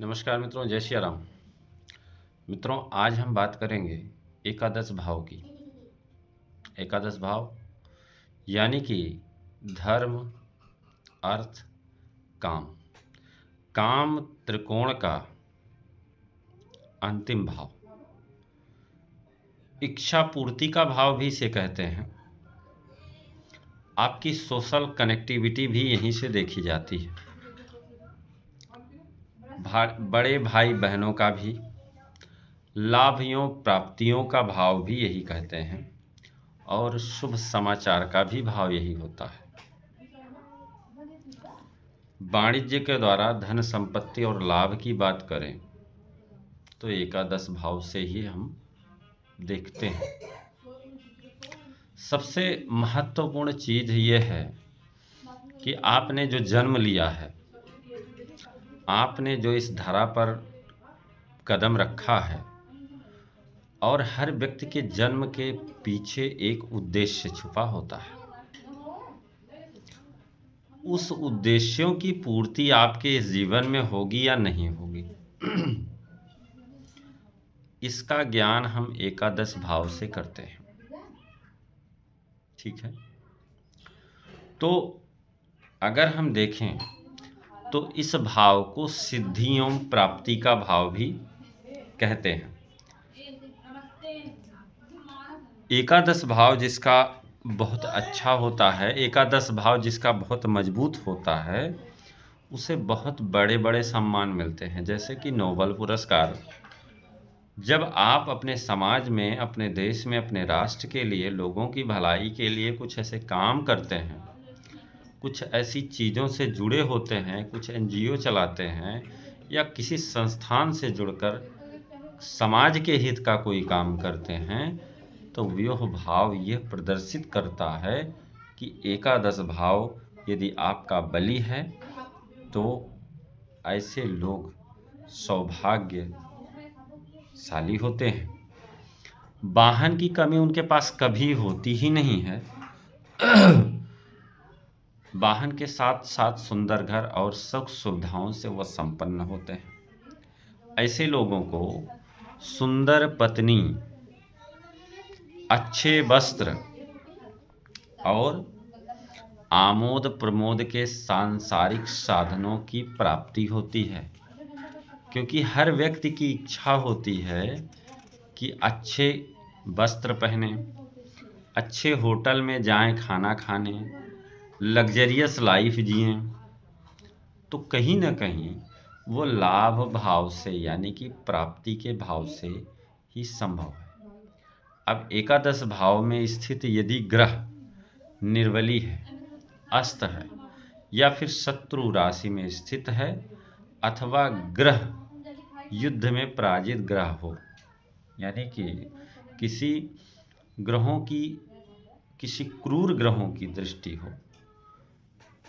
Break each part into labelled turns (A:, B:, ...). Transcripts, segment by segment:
A: नमस्कार मित्रों, जय श्री राम। मित्रों, आज हम बात करेंगे एकादश भाव की। एकादश भाव यानी कि धर्म, अर्थ, काम। काम त्रिकोण का अंतिम भाव, इच्छा पूर्ति का भाव भी इसे कहते हैं। आपकी सोशल कनेक्टिविटी भी यहीं से देखी जाती है। बड़े भाई बहनों का भी, लाभियों प्राप्तियों का भाव भी यही कहते हैं, और शुभ समाचार का भी भाव यही होता है। वाणिज्य के द्वारा धन संपत्ति और लाभ की बात करें तो एकादश भाव से ही हम देखते हैं। सबसे महत्वपूर्ण चीज ये है कि आपने जो जन्म लिया है, आपने जो इस धरा पर कदम रखा है, और हर व्यक्ति के जन्म के पीछे एक उद्देश्य छुपा होता है। उस उद्देश्यों की पूर्ति आपके इस जीवन में होगी या नहीं होगी, इसका ज्ञान हम एकादश भाव से करते हैं। ठीक है, तो अगर हम देखें तो इस भाव को सिद्धियों प्राप्ति का भाव भी कहते हैं। एकादश भाव जिसका बहुत अच्छा होता है, एकादश भाव जिसका बहुत मजबूत होता है, उसे बहुत बड़े बड़े सम्मान मिलते हैं, जैसे कि नोबेल पुरस्कार। जब आप अपने समाज में, अपने देश में, अपने राष्ट्र के लिए, लोगों की भलाई के लिए कुछ ऐसे काम करते हैं, कुछ ऐसी चीज़ों से जुड़े होते हैं, कुछ एनजीओ चलाते हैं, या किसी संस्थान से जुड़कर समाज के हित का कोई काम करते हैं, तो व्योह भाव यह प्रदर्शित करता है कि एकादश भाव यदि आपका बली है तो ऐसे लोग सौभाग्यशाली होते हैं। वाहन की कमी उनके पास कभी होती ही नहीं है। वाहन के साथ साथ सुंदर घर और सुख सुविधाओं से वह संपन्न होते हैं। ऐसे लोगों को सुंदर पत्नी, अच्छे वस्त्र और आमोद प्रमोद के सांसारिक साधनों की प्राप्ति होती है, क्योंकि हर व्यक्ति की इच्छा होती है कि अच्छे वस्त्र पहने, अच्छे होटल में जाएं खाना खाने, लग्जरियस लाइफ जिएं। तो कहीं ना कहीं वो लाभ भाव से, यानी कि प्राप्ति के भाव से ही संभव है। अब एकादश भाव में स्थित यदि ग्रह निर्बली है, अस्त है, या फिर शत्रु राशि में स्थित है, अथवा ग्रह युद्ध में पराजित ग्रह हो, यानी कि किसी क्रूर ग्रहों की दृष्टि हो,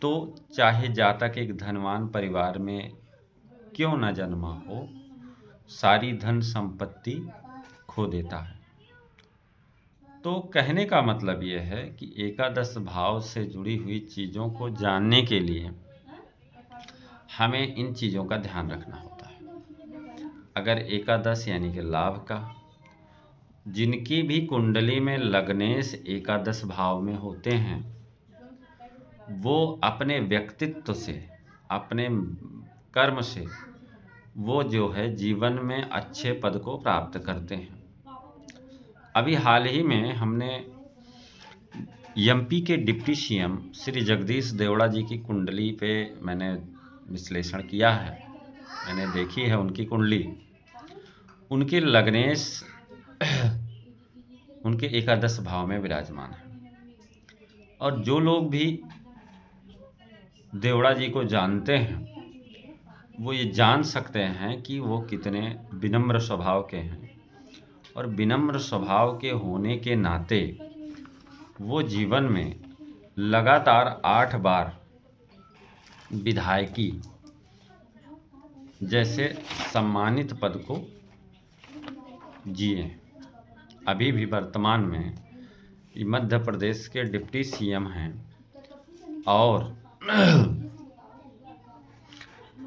A: तो चाहे जातक एक धनवान परिवार में क्यों न जन्मा हो, सारी धन संपत्ति खो देता है। तो कहने का मतलब यह है कि एकादश भाव से जुड़ी हुई चीज़ों को जानने के लिए हमें इन चीज़ों का ध्यान रखना होता है। अगर एकादश यानी कि लाभ का, जिनकी भी कुंडली में लग्नेश एकादश भाव में होते हैं, वो अपने व्यक्तित्व से, अपने कर्म से, वो जो है जीवन में अच्छे पद को प्राप्त करते हैं। अभी हाल ही में हमने एमपी के डिप्टी सीएम श्री जगदीश देवड़ा जी की कुंडली पे मैंने विश्लेषण किया है। मैंने देखी है उनकी कुंडली। उनके लग्नेश उनके एकादश भाव में विराजमान है, और जो लोग भी देवड़ा जी को जानते हैं वो ये जान सकते हैं कि वो कितने विनम्र स्वभाव के हैं, और विनम्र स्वभाव के होने के नाते वो जीवन में लगातार 8 बार विधायकी जैसे सम्मानित पद को जिए। अभी भी वर्तमान में मध्य प्रदेश के डिप्टी सीएम हैं, और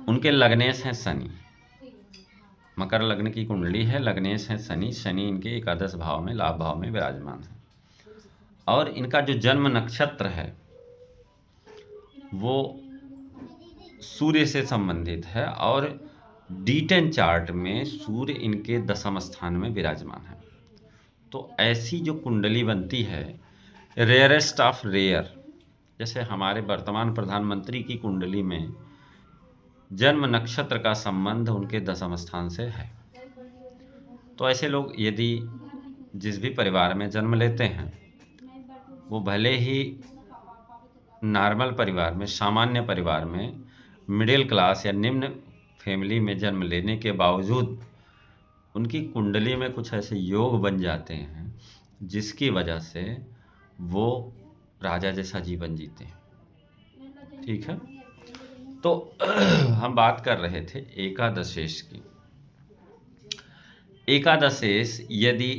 A: उनके लग्नेश हैं शनि। मकर लग्न की कुंडली है, लग्नेश है शनि, शनि इनके एकादश भाव में लाभ भाव में विराजमान है। और इनका जो जन्म नक्षत्र है वो सूर्य से संबंधित है, और D10 चार्ट में सूर्य इनके दशम स्थान में विराजमान है। तो ऐसी जो कुंडली बनती है, रेयरेस्ट ऑफ रेयर, जैसे हमारे वर्तमान प्रधानमंत्री की कुंडली में जन्म नक्षत्र का संबंध उनके दशम स्थान से है। तो ऐसे लोग यदि जिस भी परिवार में जन्म लेते हैं, वो भले ही नॉर्मल परिवार में, सामान्य परिवार में, मिडिल क्लास या निम्न फैमिली में जन्म लेने के बावजूद उनकी कुंडली में कुछ ऐसे योग बन जाते हैं जिसकी वजह से वो राजा जैसा जीवन जीते हैं। ठीक है, तो हम बात कर रहे थे एकादशेश की। एकादशेश यदि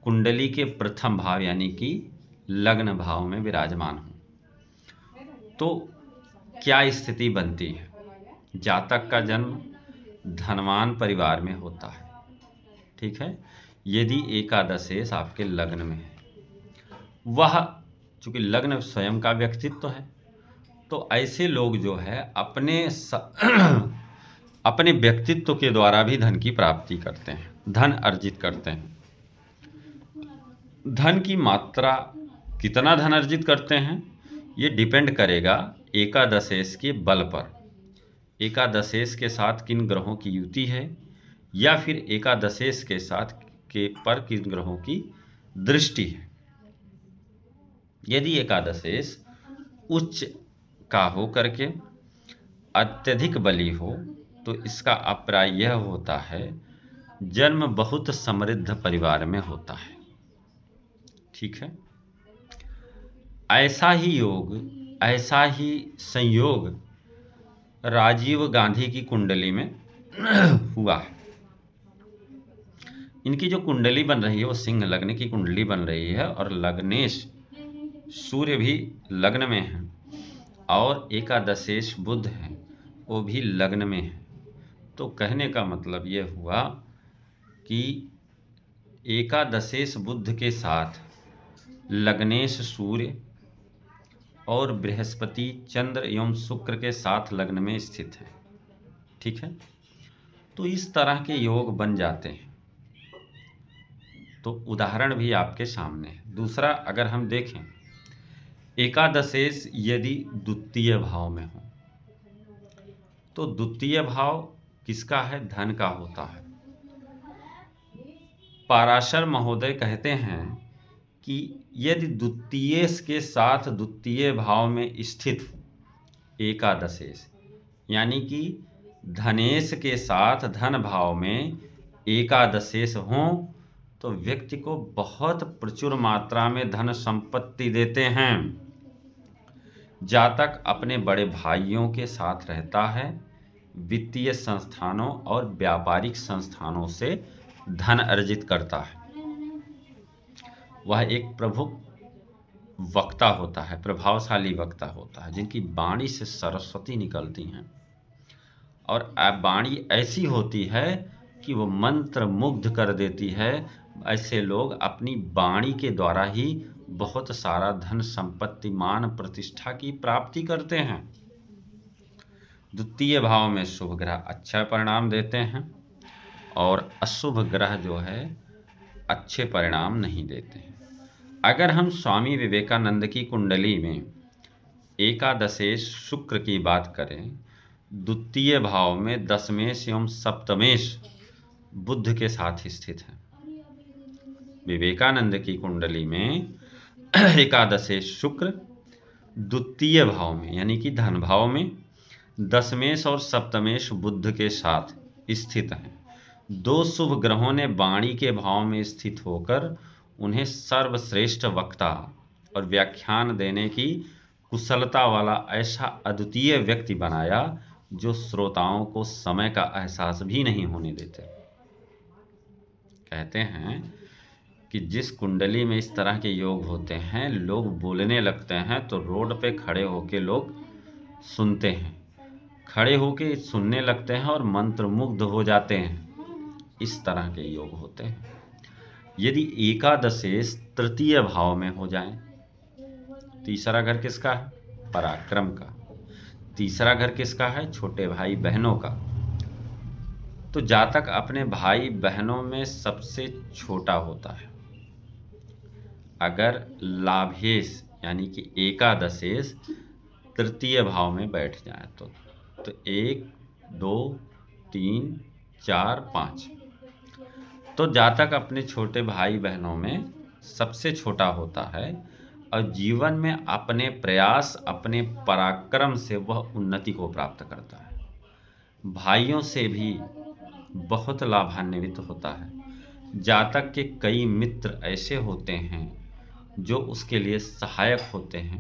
A: कुंडली के प्रथम भाव यानी कि लग्न भाव में विराजमान हो तो क्या स्थिति बनती है। जातक का जन्म धनवान परिवार में होता है। ठीक है, यदि एकादशेश आपके लग्न में है, वह चूंकि लग्न स्वयं का व्यक्तित्व है, तो ऐसे लोग जो है अपने व्यक्तित्व के द्वारा भी धन की प्राप्ति करते हैं, धन अर्जित करते हैं। धन की मात्रा, कितना धन अर्जित करते हैं, ये डिपेंड करेगा एकादशेश के बल पर, एकादशेश के साथ किन ग्रहों की युति है, या फिर एकादशेश के साथ पर किन ग्रहों की दृष्टि है। यदि एकादशेश उच्च का हो करके अत्यधिक बली हो तो इसका अभिप्राय यह होता है जन्म बहुत समृद्ध परिवार में होता है। ठीक है, ऐसा ही योग, ऐसा ही संयोग राजीव गांधी की कुंडली में हुआ है। इनकी जो कुंडली बन रही है वो सिंह लग्न की कुंडली बन रही है, और लग्नेश सूर्य भी लग्न में है, और एकादशेश बुध है वो भी लग्न में है। तो कहने का मतलब ये हुआ कि एकादशेश बुध के साथ लग्नेश सूर्य और बृहस्पति चंद्र एवं शुक्र के साथ लग्न में स्थित है। ठीक है, तो इस तरह के योग बन जाते हैं। तो उदाहरण भी आपके सामने है। दूसरा, अगर हम देखें एकादशेश यदि द्वितीय भाव में हो, तो द्वितीय भाव किसका है, धन का होता है। पाराशर महोदय कहते हैं कि यदि द्वितीयेश के साथ द्वितीय भाव में स्थित एकादशेश यानी कि धनेश के साथ धन भाव में एकादशेश हों तो व्यक्ति को बहुत प्रचुर मात्रा में धन संपत्ति देते हैं। जातक अपने बड़े भाइयों के साथ रहता है, वित्तीय संस्थानों और व्यापारिक संस्थानों से धन अर्जित करता है। वह एक प्रमुख वक्ता होता है, प्रभावशाली वक्ता होता है, जिनकी वाणी से सरस्वती निकलती हैं, और वाणी ऐसी होती है कि वो मंत्र मुग्ध कर देती है। ऐसे लोग अपनी वाणी के द्वारा ही बहुत सारा धन संपत्ति मान प्रतिष्ठा की प्राप्ति करते हैं। द्वितीय भाव में शुभ ग्रह अच्छा परिणाम देते हैं और अशुभ ग्रह जो है अच्छे परिणाम नहीं देते हैं। अगर हम स्वामी विवेकानंद की कुंडली में एकादशेश शुक्र की बात करें, द्वितीय भाव में दशमेश एवं सप्तमेश बुध के साथ स्थित है। विवेकानंद की कुंडली में एकादशेश शुक्र द्वितीय भाव में यानी कि धन भाव में दशमेश और सप्तमेश बुध के साथ स्थित हैं। दो शुभ ग्रहों ने वाणी के भाव में स्थित होकर उन्हें सर्वश्रेष्ठ वक्ता और व्याख्यान देने की कुशलता वाला ऐसा अद्वितीय व्यक्ति बनाया जो श्रोताओं को समय का एहसास भी नहीं होने देते। कहते हैं कि जिस कुंडली में इस तरह के योग होते हैं, लोग बोलने लगते हैं तो रोड पे खड़े होके लोग सुनते हैं, खड़े होके सुनने लगते हैं और मंत्रमुग्ध हो जाते हैं। इस तरह के योग होते हैं। यदि एकादशेश तृतीय भाव में हो जाए, तीसरा घर किसका है? पराक्रम का। तीसरा घर किसका है? छोटे भाई बहनों का। तो जातक अपने भाई बहनों में सबसे छोटा होता है। अगर लाभेश यानी कि एकादशेश तृतीय भाव में बैठ जाए तो 1 2 3 4 5, तो जातक अपने छोटे भाई बहनों में सबसे छोटा होता है और जीवन में अपने प्रयास, अपने पराक्रम से वह उन्नति को प्राप्त करता है। भाइयों से भी बहुत लाभान्वित होता है। जातक के कई मित्र ऐसे होते हैं जो उसके लिए सहायक होते हैं।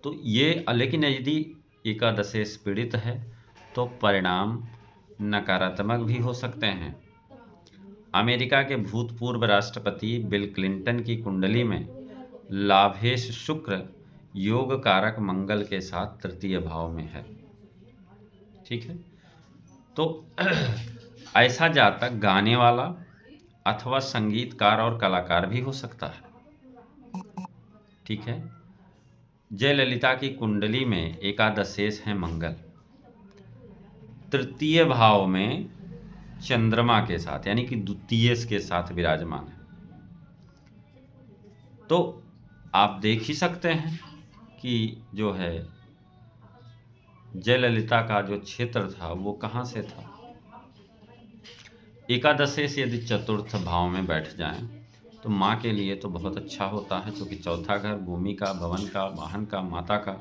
A: तो ये, लेकिन यदि एकादशेश पीड़ित है तो परिणाम नकारात्मक भी हो सकते हैं। अमेरिका के भूतपूर्व राष्ट्रपति बिल क्लिंटन की कुंडली में लाभेश शुक्र योग कारक मंगल के साथ तृतीय भाव में है। ठीक है, तो ऐसा जातक गाने वाला अथवा संगीतकार और कलाकार भी हो सकता है। ठीक है, जयललिता की कुंडली में एकादशेश है मंगल, तृतीय भाव में चंद्रमा के साथ यानी कि द्वितीयेश के साथ विराजमान है। तो आप देख ही सकते हैं कि जो है जयललिता का जो क्षेत्र था वो कहाँ से था। एकादशेश यदि चतुर्थ भाव में बैठ जाएं तो माँ के लिए तो बहुत अच्छा होता है, क्योंकि चौथा घर भूमि का, भवन का, वाहन का, माता का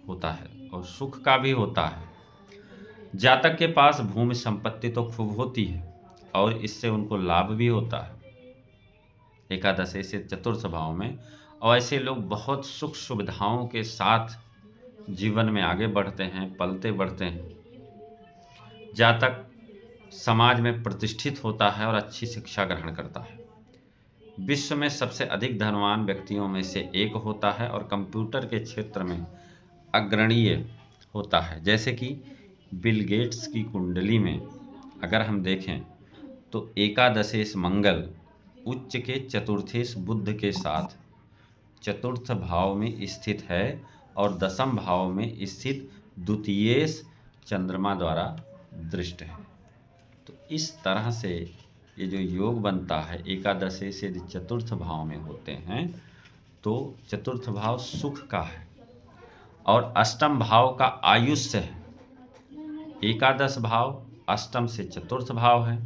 A: होता है और सुख का भी होता है। जातक के पास भूमि संपत्ति तो खूब होती है और इससे उनको लाभ भी होता है एकादशेश से चतुर्थ भाव में, और ऐसे लोग बहुत सुख सुविधाओं के साथ जीवन में आगे बढ़ते हैं, पलते बढ़ते हैं। जातक समाज में प्रतिष्ठित होता है और अच्छी शिक्षा ग्रहण करता है। विश्व में सबसे अधिक धनवान व्यक्तियों में से एक होता है और कंप्यूटर के क्षेत्र में अग्रणीय होता है। जैसे कि बिल गेट्स की कुंडली में अगर हम देखें तो एकादशेश मंगल उच्च के चतुर्थेश बुध के साथ चतुर्थ भाव में स्थित है और दशम भाव में स्थित द्वितीयेश चंद्रमा द्वारा दृष्ट है। तो इस तरह से ये जो योग बनता है एकादशेश यदि चतुर्थ भाव में होते हैं तो चतुर्थ भाव सुख का है और अष्टम भाव का आयुष्य है। एकादश भाव अष्टम से चतुर्थ भाव है,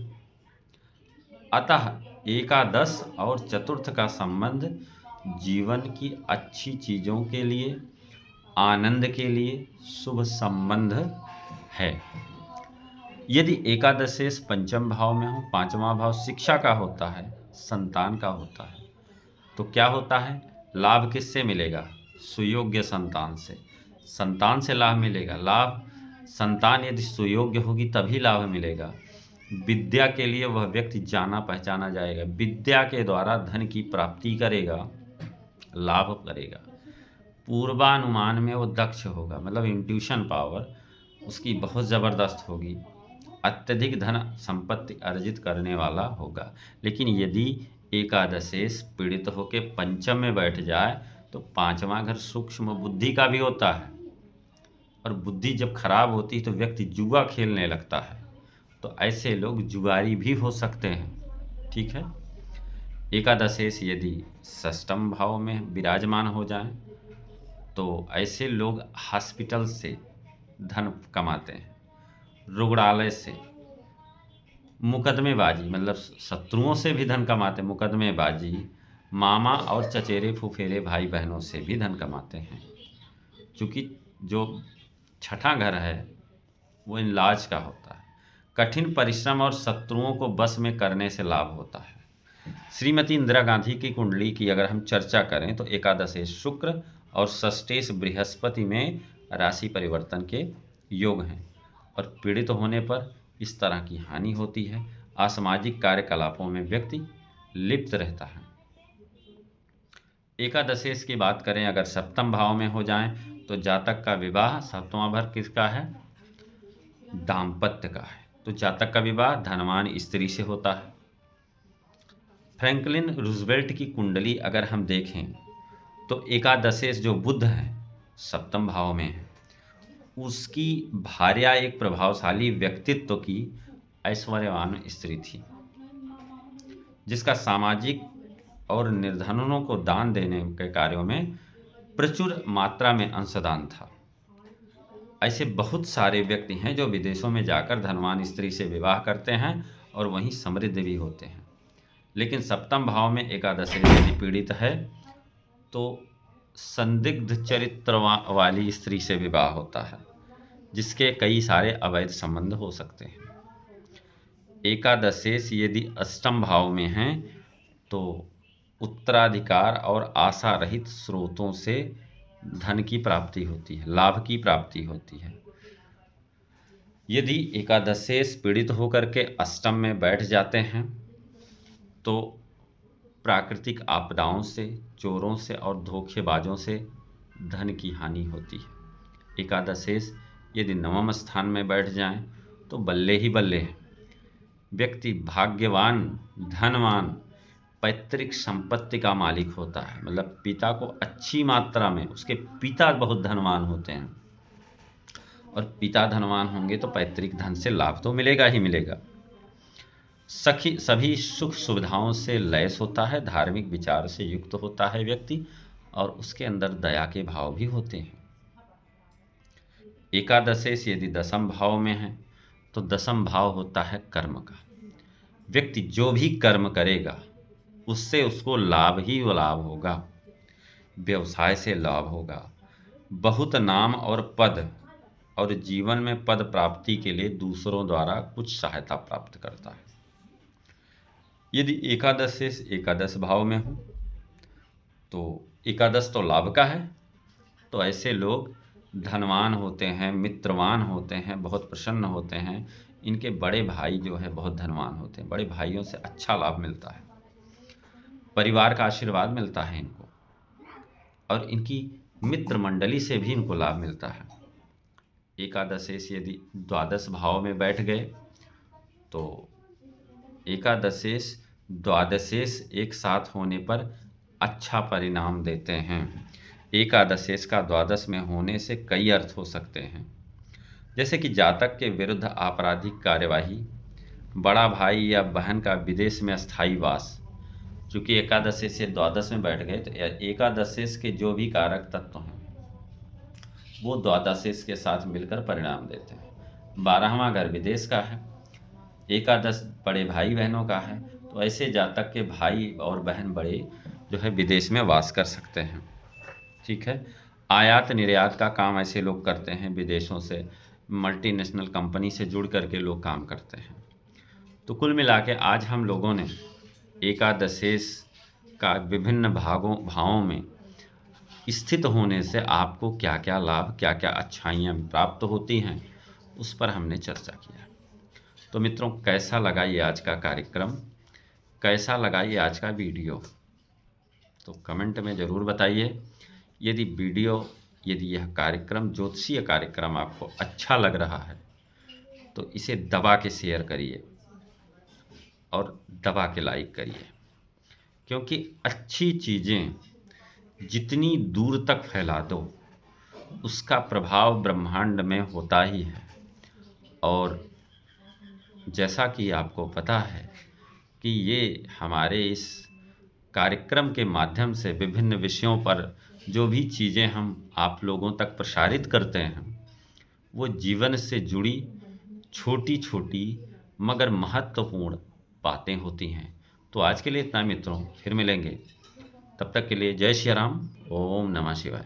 A: अतः एकादश और चतुर्थ का संबंध जीवन की अच्छी चीज़ों के लिए, आनंद के लिए शुभ संबंध है। यदि एकादशेश पंचम भाव में हो, पांचवा भाव शिक्षा का होता है, संतान का होता है, तो क्या होता है? लाभ किससे मिलेगा? सुयोग्य संतान से। संतान से लाभ मिलेगा। लाभ, संतान यदि सुयोग्य होगी तभी लाभ मिलेगा। विद्या के लिए वह व्यक्ति जाना पहचाना जाएगा, विद्या के द्वारा धन की प्राप्ति करेगा, लाभ करेगा। पूर्वानुमान में वो दक्ष होगा, मतलब इंट्यूशन पावर उसकी बहुत ज़बरदस्त होगी, अत्यधिक धन संपत्ति अर्जित करने वाला होगा। लेकिन यदि एकादशेश पीड़ित होकर पंचम में बैठ जाए तो पांचवा घर सूक्ष्म बुद्धि का भी होता है और बुद्धि जब खराब होती है तो व्यक्ति जुआ खेलने लगता है। तो ऐसे लोग जुआरी भी हो सकते हैं। ठीक है, एकादशेश यदि षष्ठम भाव में विराजमान हो जाए तो ऐसे लोग हॉस्पिटल से धन कमाते हैं, रुग्णालय से, मुकदमेबाजी मतलब शत्रुओं से भी धन कमाते हैं, मुकदमेबाजी, मामा और चचेरे फुफेरे भाई बहनों से भी धन कमाते हैं। क्योंकि जो छठा घर है वो इलाज का होता है। कठिन परिश्रम और शत्रुओं को बस में करने से लाभ होता है। श्रीमती इंदिरा गांधी की कुंडली की अगर हम चर्चा करें तो एकादशेश शुक्र और षष्ठेश बृहस्पति में राशि परिवर्तन के योग हैं और पीड़ित होने पर इस तरह की हानि होती है। असामाजिक कार्यकलापों में व्यक्ति लिप्त रहता है। एकादशेश की बात करें अगर सप्तम भाव में हो जाएं तो जातक का विवाह, सप्तमा घर किसका है? दाम्पत्य का है। तो जातक का विवाह धनवान स्त्री से होता है। फ्रैंकलिन रूजवेल्ट की कुंडली अगर हम देखें तो एकादशेश जो बुध है सप्तम भाव में है, उसकी भार्या एक प्रभावशाली व्यक्तित्व की ऐश्वर्यवान स्त्री थी, जिसका सामाजिक और निर्धनों को दान देने के कार्यों में प्रचुर मात्रा में अंशदान था। ऐसे बहुत सारे व्यक्ति हैं जो विदेशों में जाकर धनवान स्त्री से विवाह करते हैं और वहीं समृद्ध भी होते हैं। लेकिन सप्तम भाव में एकादशी यदि पीड़ित है तो संदिग्ध चरित्र वाली स्त्री से विवाह होता है, जिसके कई सारे अवैध संबंध हो सकते हैं। एकादशेश यदि अष्टम भाव में है तो उत्तराधिकार और आशा रहित स्रोतों से धन की प्राप्ति होती है, लाभ की प्राप्ति होती है। यदि एकादशेश पीड़ित होकर के अष्टम में बैठ जाते हैं तो प्राकृतिक आपदाओं से, चोरों से और धोखेबाजों से धन की हानि होती है। एकादशेश यदि नवम स्थान में बैठ जाएं तो बल्ले ही बल्ले हैं। व्यक्ति भाग्यवान, धनवान, पैतृक संपत्ति का मालिक होता है, मतलब पिता को अच्छी मात्रा में, उसके पिता बहुत धनवान होते हैं और पिता धनवान होंगे तो पैतृक धन से लाभ तो मिलेगा ही मिलेगा। सभी सुख सुविधाओं से लैस होता है, धार्मिक विचार से युक्त होता है व्यक्ति और उसके अंदर दया के भाव भी होते हैं। एकादशेश यदि दसम भाव में है तो दसम भाव होता है कर्म का। व्यक्ति जो भी कर्म करेगा उससे उसको लाभ ही लाभ होगा। व्यवसाय से लाभ होगा, बहुत नाम और पद, और जीवन में पद प्राप्ति के लिए दूसरों द्वारा कुछ सहायता प्राप्त करता है। यदि एकादशेश एकादश भाव में हो तो एकादश तो लाभ का है, तो ऐसे लोग धनवान होते हैं, मित्रवान होते हैं, बहुत प्रसन्न होते हैं। इनके बड़े भाई जो है बहुत धनवान होते हैं, बड़े भाइयों से अच्छा लाभ मिलता है, परिवार का आशीर्वाद मिलता है इनको, और इनकी मित्र मंडली से भी इनको लाभ मिलता है। एकादशेश यदि द्वादश भाव में बैठ गए तो एकादशेश द्वादशेश एक साथ होने पर अच्छा परिणाम देते हैं। एकादशेश का द्वादश में होने से कई अर्थ हो सकते हैं, जैसे कि जातक के विरुद्ध आपराधिक कार्यवाही, बड़ा भाई या बहन का विदेश में अस्थायी वास। चूँकि एकादशेश से द्वादश में बैठ गए तो एकादशेश के जो भी कारक तत्व हैं वो द्वादशेश के साथ मिलकर परिणाम देते हैं। 12वां घर विदेश का है, एकादश बड़े भाई बहनों का है, तो ऐसे जातक के भाई और बहन बड़े जो है विदेश में वास कर सकते हैं। ठीक है। आयात निर्यात का काम ऐसे लोग करते हैं, विदेशों से मल्टीनेशनल कंपनी से जुड़ करके लोग काम करते हैं। तो कुल मिला के आज हम लोगों ने एकादशेश का विभिन्न भावों में स्थित होने से आपको क्या क्या लाभ, क्या क्या अच्छाइयाँ प्राप्त होती हैं, उस पर हमने चर्चा किया। तो मित्रों, कैसा लगा ये आज का कार्यक्रम, कैसा लगा ये आज का वीडियो, तो कमेंट में ज़रूर बताइए। यदि यह कार्यक्रम, ज्योतिषीय कार्यक्रम आपको अच्छा लग रहा है तो इसे दबा के शेयर करिए और दबा के लाइक करिए, क्योंकि अच्छी चीज़ें जितनी दूर तक फैला दो उसका प्रभाव ब्रह्मांड में होता ही है। और जैसा कि आपको पता है कि ये हमारे इस कार्यक्रम के माध्यम से विभिन्न विषयों पर जो भी चीज़ें हम आप लोगों तक प्रसारित करते हैं वो जीवन से जुड़ी छोटी छोटी मगर महत्वपूर्ण बातें होती हैं। तो आज के लिए इतना मित्रों, फिर मिलेंगे, तब तक के लिए जय श्री राम, ओम नमः शिवाय।